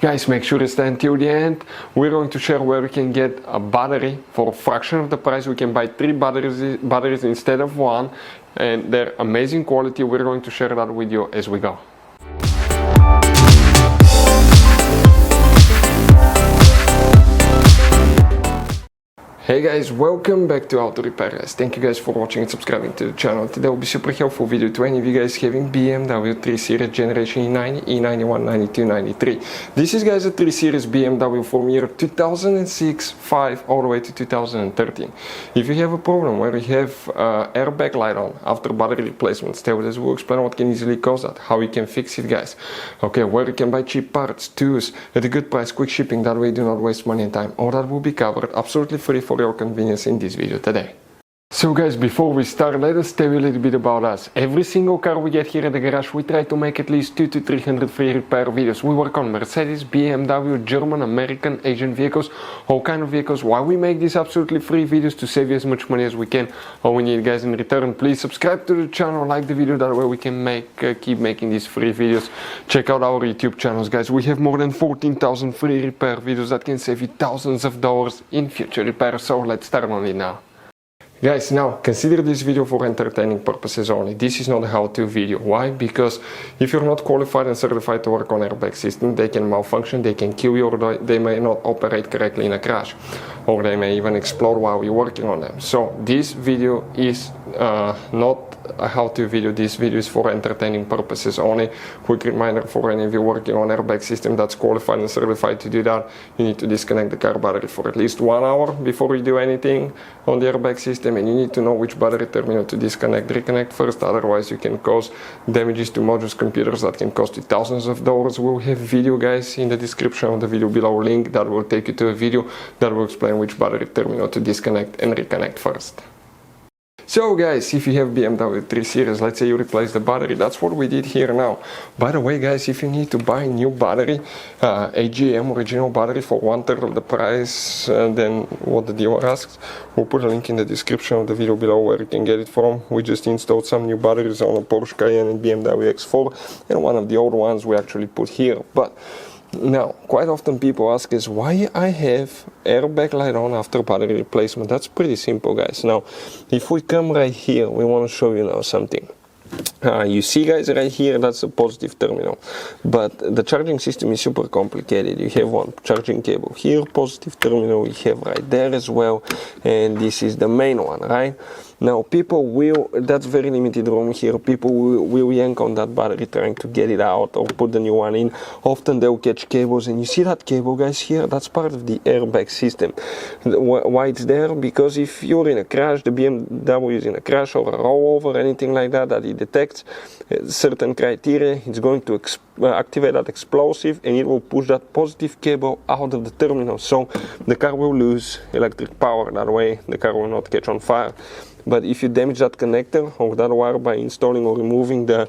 Guys, make sure to stay until the end. We're going to share where we can get a battery for a fraction of the price. We can buy 3 batteries instead of 1, and they're amazing quality. We're going to share that with you as we go. Hey guys, welcome back to Auto Repair guys. Thank you guys for watching and subscribing to the channel. Today will be super helpful video to any of you guys having BMW 3 Series Generation E90, E91, 92, 93. This is guys a 3 Series BMW from year 2006, 5 all the way to 2013. If you have a problem where you have airbag light on after battery replacement, stay with us. We'll explain what can easily cause that, how you can fix it guys. Okay, where you can buy cheap parts, tools, at a good price, quick shipping, that way you do not waste money and time. All that will be covered absolutely free for your convenience in this video today. So guys, before we start, let us tell you a little bit about us. Every single car we get here at the garage, we try to make at least 200 to 300 free repair videos. We work on Mercedes, BMW, German, American, Asian vehicles, all kind of vehicles. Why we make these absolutely free videos? To save you as much money as we can. All we need guys in return, please subscribe to the channel, like the video, that way we can keep making these free videos. Check out our YouTube channels guys. We have more than 14,000 free repair videos that can save you thousands of dollars in future repairs. So let's start on it now. Guys, now consider this video for entertaining purposes only. This is not a how-to video. Why? Because if you're not qualified and certified to work on airbag system, they can malfunction, they can kill you, or they may not operate correctly in a crash, or they may even explode while you're working on them. So this video is not a how-to video. This video is for entertaining purposes only. Quick reminder for any of you working on airbag system that's qualified and certified to do that, you need to disconnect the car battery for at least 1 hour before you do anything on the airbag system, and you need to know which battery terminal to disconnect. Reconnect first, otherwise you can cause damages to modules, computers that can cost you thousands of dollars. We'll have video guys in the description of the video below, link that will take you to a video that will explain which battery terminal to disconnect and reconnect first. So guys, if you have BMW 3 Series, let's say you replace the battery, that's what we did here now. By the way guys, if you need to buy a new battery, AGM original battery for 1/3 of the price than what the dealer asks, we'll put a link in the description of the video below where you can get it from. We just installed some new batteries on a Porsche Cayenne and BMW X4, and one of the old ones we actually put here. But now, quite often people ask us why I have airbag light on after battery replacement. That's pretty simple guys. Now, if we come right here, we want to show you now something. You see guys right here, that's a positive terminal, but the charging system is super complicated. You have one charging cable here, positive terminal, you have right there as well, and this is the main one, right? Now people will, that's very limited room here, people will yank on that battery trying to get it out or put the new one in. Often they'll catch cables, and you see that cable guys here, that's part of the airbag system. Why it's there? Because if you're in a crash, the BMW is in a crash or a rollover, anything like that, that it detects certain criteria, it's going to activate that explosive, and it will push that positive cable out of the terminal, so the car will lose electric power. That way the car will not catch on fire. But if you damage that connector or that wire by installing or removing the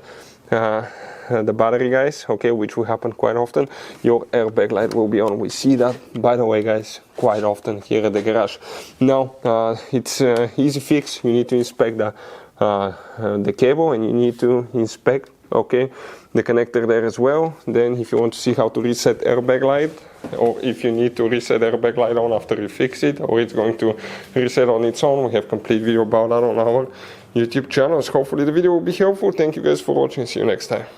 battery guys, okay, which will happen quite often, your airbag light will be on. We see that, by the way guys, quite often here at the garage. Now it's easy fix. You need to inspect the cable, and you need to inspect, okay, the connector there as well. Then if you want to see how to reset airbag light, or if you need to reset airbag light on after you fix it, or it's going to reset on its own, we have complete video about that on our YouTube channels. Hopefully the video will be helpful. Thank you guys for watching. See you next time.